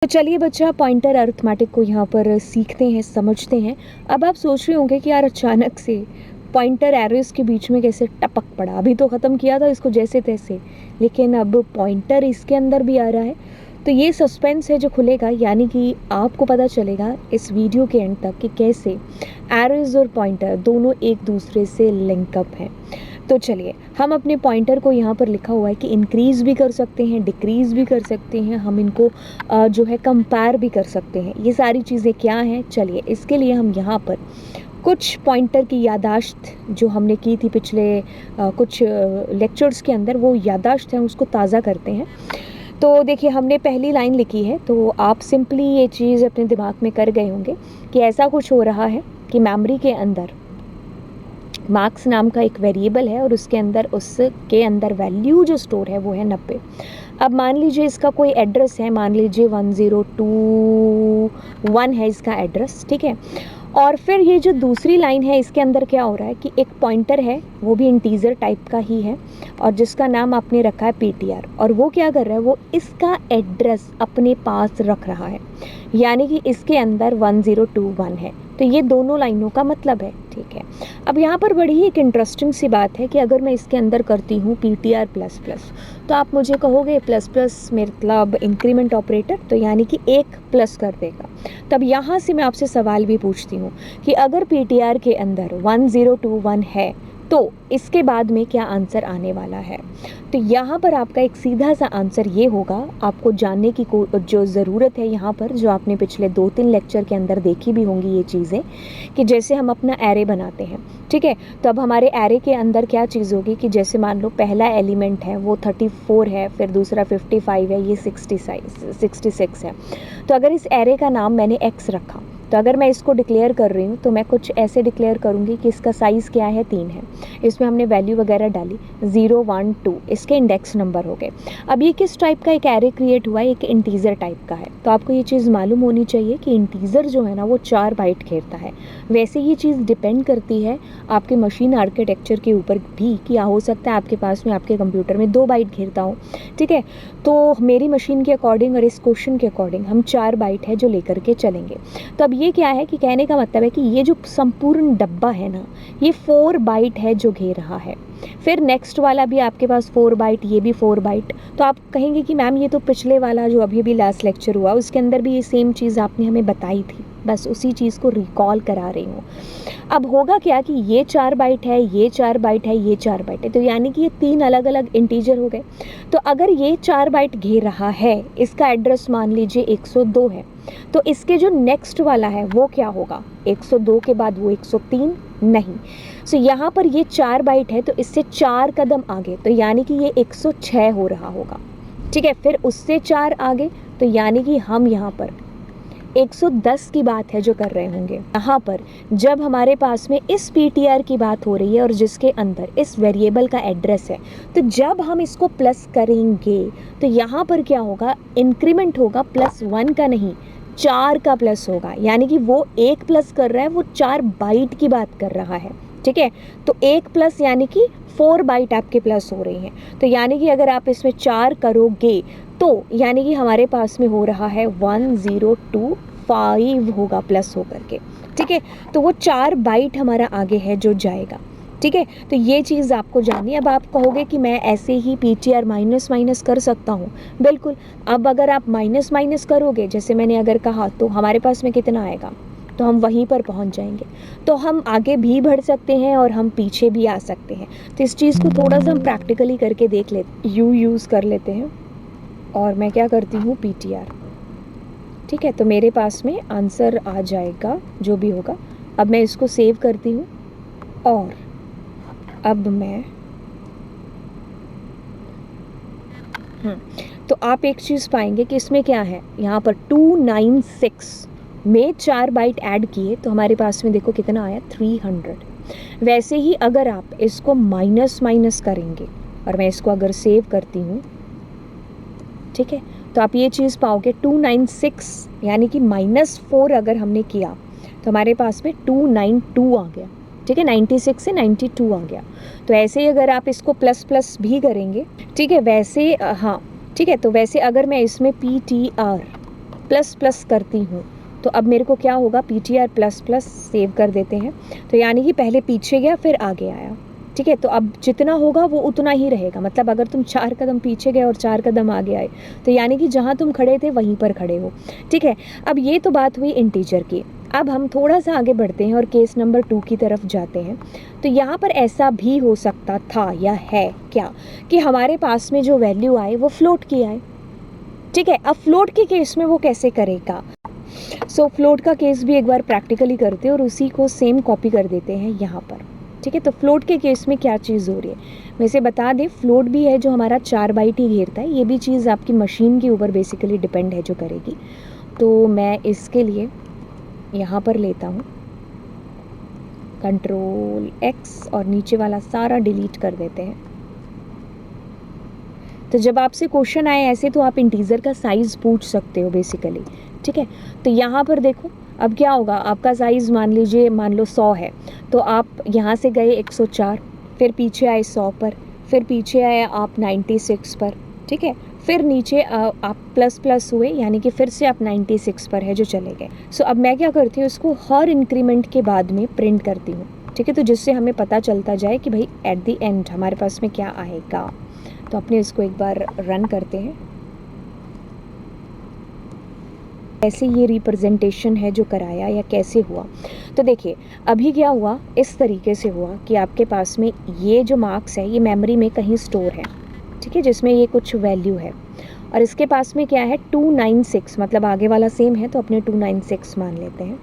तो चलिए बच्चा पॉइंटर अरिथमेटिक को यहाँ पर सीखते हैं, समझते हैं। अब आप सोच रहे होंगे कि यार अचानक से पॉइंटर एरोस के बीच में कैसे टपक पड़ा, अभी तो ख़त्म किया था इसको जैसे तैसे, लेकिन अब पॉइंटर इसके अंदर भी आ रहा है। तो ये सस्पेंस है जो खुलेगा, यानी कि आपको पता चलेगा इस वीडियो के एंड तक कि कैसे एरोस और पॉइंटर दोनों एक दूसरे से लिंकअप हैं। तो चलिए हम अपने पॉइंटर को यहाँ पर लिखा हुआ है कि इंक्रीज़ भी कर सकते हैं, डिक्रीज़ भी कर सकते हैं, हम इनको जो है कंपेयर भी कर सकते हैं। ये सारी चीज़ें क्या हैं, चलिए इसके लिए हम यहाँ पर कुछ पॉइंटर की यादाश्त जो हमने की थी पिछले कुछ लेक्चर्स के अंदर, वो यादाश्त है उसको ताज़ा करते हैं। तो देखिए हमने पहली लाइन लिखी है, तो आप सिंपली ये चीज़ अपने दिमाग में कर गए होंगे कि ऐसा कुछ हो रहा है कि मेमोरी के अंदर मार्क्स नाम का एक वेरिएबल है और उसके अंदर वैल्यू जो स्टोर है वो है 90। अब मान लीजिए इसका कोई एड्रेस है, मान लीजिए 1021 है इसका एड्रेस, ठीक है। और फिर ये जो दूसरी लाइन है इसके अंदर क्या हो रहा है कि एक पॉइंटर है, वो भी इंटीजर टाइप का ही है और जिसका नाम आपने रखा है PTR, और वो क्या कर रहा है, वो इसका एड्रेस अपने पास रख रहा है, यानी कि इसके अंदर 1021 है। तो ये दोनों लाइनों का मतलब है, ठीक है। अब यहाँ पर बड़ी ही एक इंटरेस्टिंग सी बात है कि अगर मैं इसके अंदर करती हूँ PTR प्लस प्लस, तो आप मुझे कहोगे प्लस प्लस मतलब इंक्रीमेंट ऑपरेटर, तो यानी कि एक प्लस कर देगा। तब यहाँ से मैं आपसे सवाल भी पूछती हूँ कि अगर PTR के अंदर 1021 है तो इसके बाद में क्या आंसर आने वाला है। तो यहाँ पर आपका एक सीधा सा आंसर ये होगा, आपको जानने की जो ज़रूरत है यहाँ पर, जो आपने पिछले 2-3 लेक्चर के अंदर देखी भी होंगी ये चीज़ें, कि जैसे हम अपना एरे बनाते हैं, ठीक है। तो अब हमारे एरे के अंदर क्या चीज़ होगी कि जैसे मान लो पहला एलिमेंट है वो 34 है, फिर दूसरा 55 है, ये 66 है। तो अगर इस एरे का नाम मैंने x रखा, तो अगर मैं इसको डिक्लेयर कर रही हूँ तो मैं कुछ ऐसे डिक्लेयर करूँगी कि इसका साइज़ क्या है, 3 है। इसमें हमने वैल्यू वगैरह डाली, 0 1 2 इसके इंडेक्स नंबर हो गए। अब ये किस टाइप का एक एरे क्रिएट हुआ है, एक इंटीजर टाइप का है। तो आपको ये चीज़ मालूम होनी चाहिए कि इंटीजर जो है ना वो 4 बाइट घेरता है। वैसे ये चीज़ डिपेंड करती है आपके मशीन आर्किटेक्चर के ऊपर भी, कि हो सकता है आपके पास में आपके कंप्यूटर में 2 बाइट घेरता हो, ठीक है। तो मेरी मशीन के अकॉर्डिंग और इस क्वेश्चन के अकॉर्डिंग हम 4 बाइट है जो लेकर के चलेंगे। तो अब ये क्या है कि कहने का मतलब है कि ये जो संपूर्ण डब्बा है ना, ये 4 बाइट है जो घेर रहा है। फिर नेक्स्ट वाला भी आपके पास 4 बाइट, ये भी 4 बाइट। तो आप कहेंगे कि मैम ये तो पिछले वाला जो अभी भी लास्ट लेक्चर हुआ उसके अंदर भी ये सेम चीज़ आपने हमें बताई थी, बस उसी चीज़ को रिकॉल करा रही हूँ। अब होगा क्या कि ये 4 बाइट है, ये 4 बाइट है, ये 4 बाइट है, तो यानी कि ये 3 अलग अलग इंटीजर हो गए। तो अगर ये 4 बाइट घेर रहा है, इसका एड्रेस मान लीजिए 102 है, तो इसके जो नेक्स्ट वाला है वो क्या होगा, 102 के बाद वो 103 नहीं। सो यहाँ पर ये 4 बाइट है तो इससे 4 कदम आगे, तो यानी कि ये 106 हो रहा होगा, ठीक है। फिर उससे 4 आगे, तो यानी कि हम यहाँ पर 110 की बात है जो कर रहे होंगे। यहाँ पर जब हमारे पास में इस PTR की बात हो रही है और जिसके अंदर इस वेरिएबल का एड्रेस है, तो जब हम इसको प्लस करेंगे तो यहाँ पर क्या होगा, इंक्रीमेंट होगा, +1 का नहीं 4 का प्लस होगा, यानी कि वो 1 प्लस कर रहा है, वो 4 बाइट की बात कर रहा है, ठीक है। तो 1 प्लस यानी कि 4 बाइट आपके प्लस हो रही हैं। तो यानी कि अगर आप इसमें 4 करोगे तो यानी कि हमारे पास में हो रहा है 1025 होगा प्लस होकर के, ठीक है। तो वो 4 बाइट हमारा आगे है जो जाएगा, ठीक है। तो ये चीज़ आपको जाननी है। अब आप कहोगे कि मैं ऐसे ही PTR माइनस माइनस कर सकता हूँ, बिल्कुल। अब अगर आप माइनस माइनस करोगे, जैसे मैंने अगर कहा, तो हमारे पास में कितना आएगा, तो हम वहीं पर पहुंच जाएंगे। तो हम आगे भी बढ़ सकते हैं और हम पीछे भी आ सकते हैं। तो इस चीज़ को थोड़ा सा हम प्रैक्टिकली करके देख लेते, यूज़ कर लेते हैं। और मैं क्या करती हूँ, PTR, ठीक है। तो मेरे पास में आंसर आ जाएगा जो भी होगा। अब मैं इसको सेव करती हूँ और अब मैं तो आप एक चीज़ पाएंगे कि इसमें क्या है, यहाँ पर 296 में 4 बाइट ऐड किए तो हमारे पास में देखो कितना आया, 300। वैसे ही अगर आप इसको माइनस माइनस करेंगे और मैं इसको अगर सेव करती हूँ, ठीक है, तो आप ये चीज़ पाओगे 296 यानी कि -4 अगर हमने किया तो हमारे पास में 292 आ गया, ठीक है। 96 से 92 आ गया। तो ऐसे ही अगर आप इसको प्लस प्लस भी करेंगे, ठीक है, वैसे हाँ, ठीक है। तो वैसे अगर मैं इसमें PTR प्लस प्लस करती हूँ तो अब मेरे को क्या होगा, PTR प्लस प्लस सेव कर देते हैं। तो यानी कि पहले पीछे गया फिर आगे आया, ठीक है। तो अब जितना होगा वो उतना ही रहेगा, मतलब अगर तुम 4 कदम पीछे गए और 4 कदम आगे आए तो यानी कि जहाँ तुम खड़े थे वहीं पर खड़े हो, ठीक है। अब ये तो बात हुई इंटीजर की। अब हम थोड़ा सा आगे बढ़ते हैं और केस नंबर 2 की तरफ जाते हैं। तो यहाँ पर ऐसा भी हो सकता था या है क्या कि हमारे पास में जो वैल्यू आए वो फ्लोट की आए, ठीक है। अब फ्लोट के केस में वो कैसे करेगा, सो फ्लोट का केस भी एक बार प्रैक्टिकली करते हैं और उसी को सेम कॉपी कर देते हैं यहाँ पर, ठीक है। तो फ्लोट के केस में क्या चीज़ हो रही है वैसे बता दें, फ्लोट भी है जो हमारा 4 बाइट ही घेरता है। ये भी चीज़ आपकी मशीन के ऊपर बेसिकली डिपेंड है जो करेगी। तो मैं इसके लिए यहाँ पर लेता हूँ कंट्रोल X और नीचे वाला सारा डिलीट कर देते हैं। तो जब आपसे क्वेश्चन आए ऐसे तो आप इंटीजर का साइज़ पूछ सकते हो बेसिकली, ठीक है। तो यहाँ पर देखो अब क्या होगा, आपका साइज़ मान लीजिए मान लो 100 है, तो आप यहाँ से गए 104, फिर पीछे आए 100 पर, फिर पीछे आए आप 96 पर, ठीक है। फिर नीचे आप प्लस प्लस हुए यानी कि फिर से आप 96 पर है जो चले गए। सो अब मैं क्या करती हूँ, इसको हर इंक्रीमेंट के बाद में प्रिंट करती हूँ, ठीक है। तो जिससे हमें पता चलता जाए कि भाई एट द एंड हमारे पास में क्या आएगा। तो अपने इसको एक बार रन करते हैं। कैसे ये रिप्रेजेंटेशन है जो कराया या कैसे हुआ, तो देखिए अभी क्या हुआ, इस तरीके से हुआ कि आपके पास में ये जो मार्क्स है ये मेमोरी में कहीं स्टोर है, ठीक है, जिसमें ये कुछ वैल्यू है और इसके पास में क्या है 296, मतलब आगे वाला सेम है तो अपने 296 मान लेते हैं,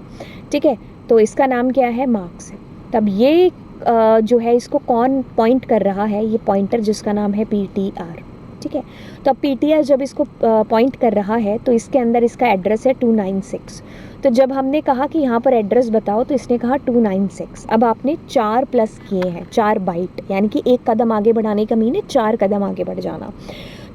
ठीक है। तो इसका नाम क्या है, मार्क्स है। तब ये जो है इसको कौन पॉइंट कर रहा है, ये पॉइंटर जिसका नाम है PTR, ठीक है। तो अब PTR जब इसको पॉइंट कर रहा है तो इसके अंदर इसका एड्रेस है 296। तो जब हमने कहा कि यहाँ पर एड्रेस बताओ तो इसने कहा 296। अब आपने 4 प्लस किए हैं, 4 बाइट, यानी कि एक कदम आगे बढ़ाने का मीन है 4 कदम आगे बढ़ जाना।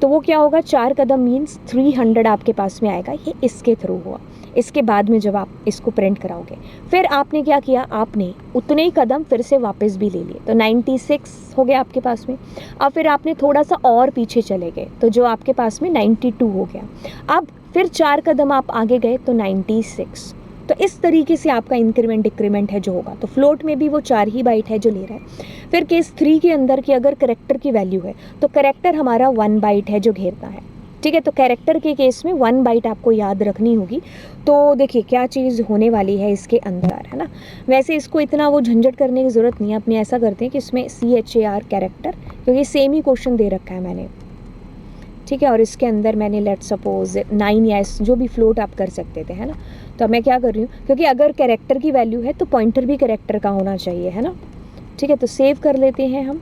तो वो क्या होगा, 4 कदम मीन्स 300 आपके पास में आएगा, ये इसके थ्रू हुआ। इसके बाद में जब आप इसको प्रिंट कराओगे फिर आपने क्या किया, आपने उतने ही कदम फिर से वापस भी ले लिए, तो 96 हो गया आपके पास में। अब फिर आपने थोड़ा सा और पीछे चले गए तो जो आपके पास में 92 हो गया। अब फिर 4 कदम आप आगे गए तो 96। तो इस तरीके से आपका इंक्रीमेंट डिक्रीमेंट है जो होगा। तो फ्लोट में भी वो 4 ही बाइट है जो ले रहा है। फिर केस 3 के अंदर की अगर करेक्टर की वैल्यू है तो करेक्टर हमारा 1 बाइट है जो घेरता है, ठीक है। तो कैरेक्टर के केस में 1 बाइट आपको याद रखनी होगी। तो देखिए क्या चीज़ होने वाली है इसके अंदर, है ना। वैसे इसको इतना वो झंझट करने की ज़रूरत नहीं है, अपने ऐसा करते हैं कि इसमें CHAR कैरेक्टर, क्योंकि सेम ही क्वेश्चन दे रखा है मैंने, ठीक है। और इसके अंदर मैंने लेट सपोज 9 या जो भी फ्लोट आप कर सकते थे, है ना। तो मैं क्या कर रही हूँ, क्योंकि अगर कैरेक्टर की वैल्यू है तो पॉइंटर भी कैरेक्टर का होना चाहिए, है ना, ठीक है। तो सेव कर लेते हैं हम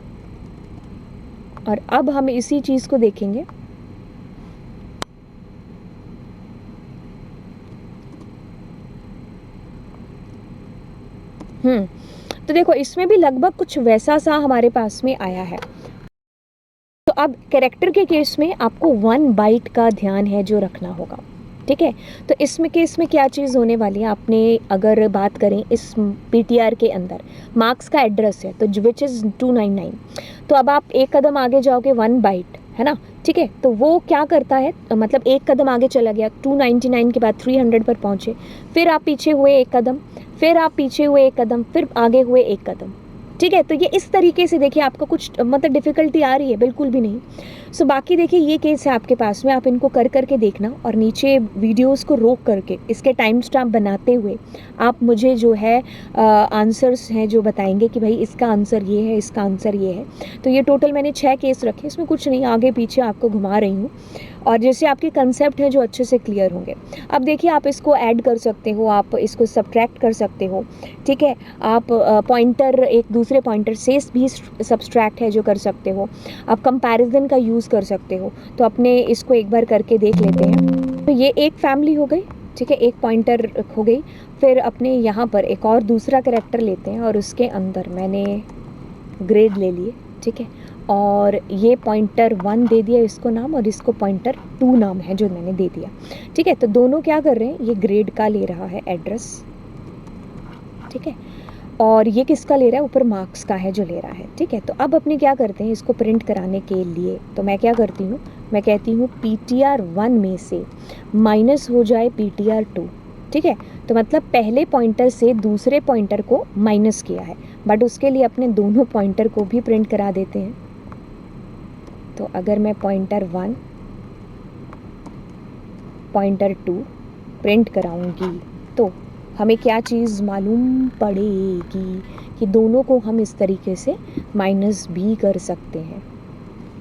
और अब हम इसी चीज़ को देखेंगे। तो देखो इसमें भी लगभग कुछ वैसा सा हमारे पास में आया है। तो अब कैरेक्टर के केस में आपको 1 बाइट का ध्यान है जो रखना होगा, ठीक है। तो इसमें केस में क्या चीज़ होने वाली है, आपने अगर बात करें इस PTR के अंदर मार्क्स का एड्रेस है तो विच इज़ 299। तो अब आप एक कदम आगे जाओगे 1 बाइट, है ना, ठीक है। तो वो क्या करता है, मतलब एक कदम आगे चला गया 299 के बाद 300 पर पहुँचे, फिर आप पीछे हुए एक कदम, फिर आप पीछे हुए एक कदम, फिर आगे हुए एक कदम, ठीक है। तो ये इस तरीके से देखिए आपको कुछ मतलब डिफ़िकल्टी आ रही है, बिल्कुल भी नहीं। सो बाकी देखिए ये केस है आपके पास में, आप इनको कर करके देखना और नीचे वीडियोस को रोक करके इसके टाइम स्टैम्प बनाते हुए आप मुझे जो है आंसर्स हैं जो बताएंगे कि भाई इसका आंसर ये है, इसका आंसर ये है। तो ये टोटल मैंने 6 केस रखे, इसमें कुछ नहीं, आगे पीछे आपको घुमा रही हूँ और जैसे आपके कंसेप्ट हैं जो अच्छे से क्लियर होंगे। अब देखिए आप इसको ऐड कर सकते हो, आप इसको सब्ट्रैक्ट कर सकते हो, ठीक है। आप पॉइंटर एक दूसरे पॉइंटर से भी सब्सट्रैक्ट है जो कर सकते हो, आप कंपैरिजन का यूज़ कर सकते हो। तो अपने इसको एक बार करके देख लेते हैं। तो ये एक फैमिली हो गई, ठीक है, एक पॉइंटर हो गई। फिर अपने यहाँ पर एक और दूसरा कैरेक्टर लेते हैं और उसके अंदर मैंने ग्रेड ले लिए, ठीक है। और ये पॉइंटर 1 दे दिया इसको नाम और इसको पॉइंटर 2 नाम है जो मैंने दे दिया, ठीक है। तो दोनों क्या कर रहे हैं, ये ग्रेड का ले रहा है एड्रेस, ठीक है, और ये किसका ले रहा है, ऊपर मार्क्स का है जो ले रहा है, ठीक है। तो अब अपने क्या करते हैं इसको प्रिंट कराने के लिए, तो मैं क्या करती हूँ मैं कहती हूँ PTR1 में से माइनस हो जाए PTR2, ठीक है। तो मतलब पहले पॉइंटर से दूसरे पॉइंटर को माइनस किया है, बट उसके लिए अपने दोनों पॉइंटर को भी प्रिंट करा देते हैं। तो अगर मैं पॉइंटर 1 पॉइंटर 2 प्रिंट कराऊंगी तो हमें क्या चीज़ मालूम पड़ेगी कि दोनों को हम इस तरीके से माइनस भी कर सकते हैं,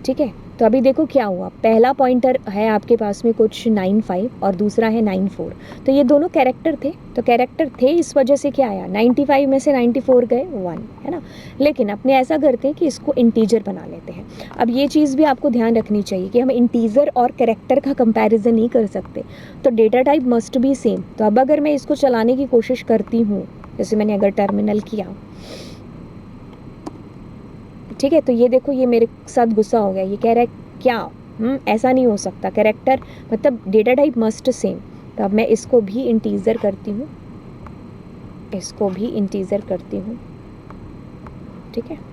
ठीक है। तो अभी देखो क्या हुआ, पहला पॉइंटर है आपके पास में कुछ 95 और दूसरा है 94, तो ये दोनों कैरेक्टर थे, तो कैरेक्टर थे इस वजह से क्या आया, 95 में से 94 गए 1, है ना। लेकिन अपने ऐसा करते हैं कि इसको इंटीजर बना लेते हैं। अब ये चीज़ भी आपको ध्यान रखनी चाहिए कि हम इंटीजर और कैरेक्टर का कंपैरिजन नहीं कर सकते, तो data type must be same. तो अब अगर मैं इसको चलाने की कोशिश करती हूँ, जैसे मैंने अगर टर्मिनल किया, ठीक है, तो ये देखो ये मेरे साथ गुस्सा हो गया, ये कह रहा है क्या, ऐसा नहीं हो सकता, कैरेक्टर मतलब डेटा टाइप मस्ट सेम। तो अब मैं इसको भी इंटीजर करती हूँ, इसको भी इंटीजर करती हूँ, ठीक है।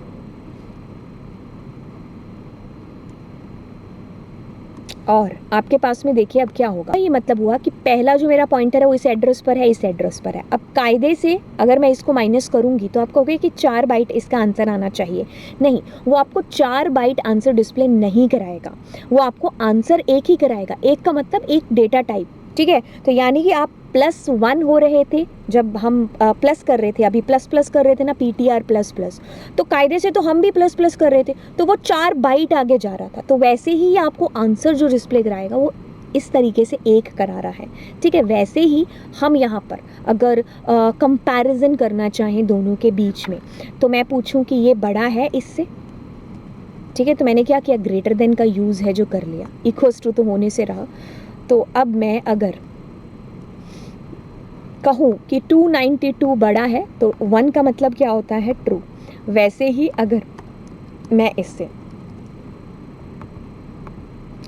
और आपके पास में देखिए अब क्या होगा, ये मतलब हुआ कि पहला जो मेरा पॉइंटर है वो इस एड्रेस पर है, इस एड्रेस पर है। अब कायदे से अगर मैं इसको माइनस करूंगी तो आप कहोगे कि 4 बाइट इसका आंसर आना चाहिए, नहीं, वो आपको 4 बाइट आंसर डिस्प्ले नहीं कराएगा, वो आपको आंसर एक ही कराएगा। एक का मतलब एक डेटा टाइप, ठीक है। तो यानी कि आप +1 हो रहे थे जब हम प्लस कर रहे थे, अभी प्लस कर रहे थे ना, PTR प्लस, तो कायदे से तो हम भी प्लस कर रहे थे, तो वो 4 बाइट आगे जा रहा था। तो वैसे ही आपको आंसर जो डिस्प्ले कराएगा वो इस तरीके से एक करा रहा है, ठीक है। वैसे ही हम यहाँ पर अगर कंपैरिजन करना चाहें दोनों के बीच में, तो मैं पूछूं कि ये बड़ा है इससे, ठीक है, तो मैंने क्या किया, ग्रेटर देन का यूज़ है जो कर लिया, इक्वल्स टू तो होने से रहा। तो अब मैं अगर कहूँ कि 292 बड़ा है तो 1 का मतलब क्या होता है, ट्रू। वैसे ही अगर मैं इससे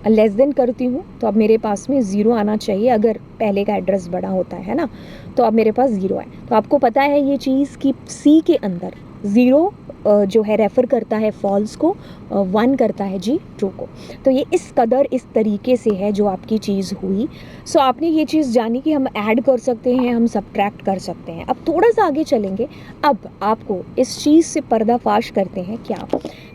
लेस देन करती हूँ तो अब मेरे पास में 0 आना चाहिए, अगर पहले का एड्रेस बड़ा होता है ना, तो अब मेरे पास 0 है। तो आपको पता है ये चीज़ कि C के अंदर 0 जो है रेफ़र करता है फॉल्स को, 1 करता है जी ट्रू को। तो ये इस कदर इस तरीके से है जो आपकी चीज़ हुई। सो आपने ये चीज़ जानी कि हम ऐड कर सकते हैं, हम सब्ट्रैक्ट कर सकते हैं। अब थोड़ा सा आगे चलेंगे, अब आपको इस चीज़ से पर्दाफाश करते हैं। क्या,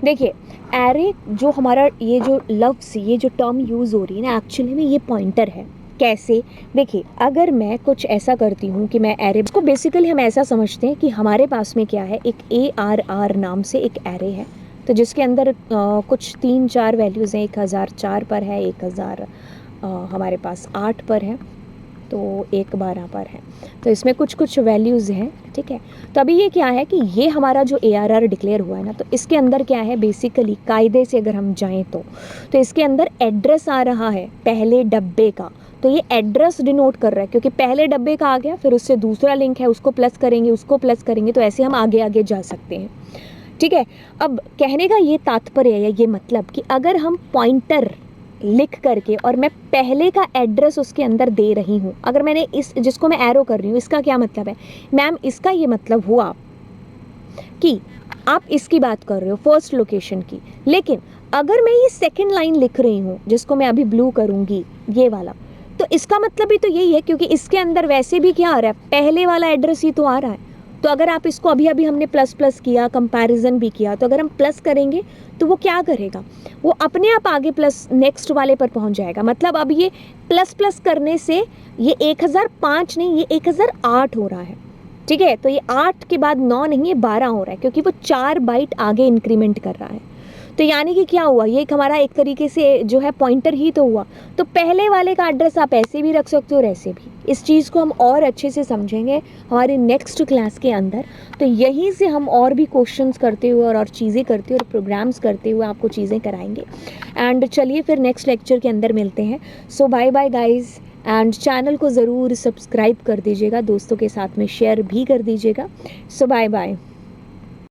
देखिए एरे जो हमारा ये जो लफ्ज़, ये जो टर्म यूज़ हो रही है ना, एक्चुअली में ये पॉइंटर है। कैसे, देखिए अगर मैं कुछ ऐसा करती हूँ कि मैं एरे को, बेसिकली हम ऐसा समझते हैं कि हमारे पास में क्या है, एक ARR नाम से एक एरे है, तो जिसके अंदर कुछ 3-4 वैल्यूज़ हैं, 1004 पर है, 1000 हमारे पास 8 पर है, तो 112 पर है, तो इसमें कुछ वैल्यूज़ हैं, ठीक है। तो अभी ये क्या है कि ये हमारा जो ARR डिक्लेयर हुआ है ना, तो इसके अंदर क्या है, बेसिकली कायदे से अगर हम जाएँ तो इसके अंदर एड्रेस आ रहा है पहले डब्बे का, तो ये एड्रेस डिनोट कर रहा है, क्योंकि पहले डब्बे का आ गया, फिर उससे दूसरा लिंक है, उसको प्लस करेंगे, उसको प्लस करेंगे, तो ऐसे हम आगे आगे जा सकते हैं, ठीक है। अब कहने का ये तात्पर्य है, ये मतलब कि अगर हम पॉइंटर लिख करके और मैं पहले का एड्रेस उसके अंदर दे रही हूँ, अगर मैंने इस जिसको मैं एरो कर रही हूँ, इसका क्या मतलब है मैम, इसका ये मतलब हुआ कि आप इसकी बात कर रहे हो फर्स्ट लोकेशन की, लेकिन अगर मैं ये सेकंड लाइन लिख रही हूँ जिसको मैं अभी ब्लू करूँगी, ये वाला, तो इसका मतलब भी तो यही है, क्योंकि इसके अंदर वैसे भी क्या आ रहा है, पहले वाला एड्रेस ही तो आ रहा है। तो अगर आप इसको अभी हमने प्लस किया, कंपैरिजन भी किया, तो अगर हम प्लस करेंगे तो वो क्या करेगा, वो अपने आप आगे प्लस नेक्स्ट वाले पर पहुंच जाएगा। मतलब अब ये प्लस करने से ये 1005 नहीं, ये 1008 हो रहा है, ठीक है। तो ये 8 के बाद 9 नहीं, ये 12 हो रहा है, क्योंकि वो 4 बाइट आगे इंक्रीमेंट कर रहा है। तो यानी कि क्या हुआ, ये एक हमारा एक तरीके से जो है पॉइंटर ही तो हुआ। तो पहले वाले का एड्रेस आप ऐसे भी रख सकते हो और ऐसे भी। इस चीज़ को हम और अच्छे से समझेंगे हमारे नेक्स्ट क्लास के अंदर। तो यहीं से हम और भी क्वेश्चंस करते हुए और चीज़ें करते हुए और प्रोग्राम्स करते हुए आपको चीज़ें कराएंगे। एंड चलिए फिर नेक्स्ट लेक्चर के अंदर मिलते हैं। So bye bye guys, and channel को ज़रूर सब्सक्राइब कर दीजिएगा, दोस्तों के साथ में शेयर भी कर दीजिएगा। सो बाय बाय।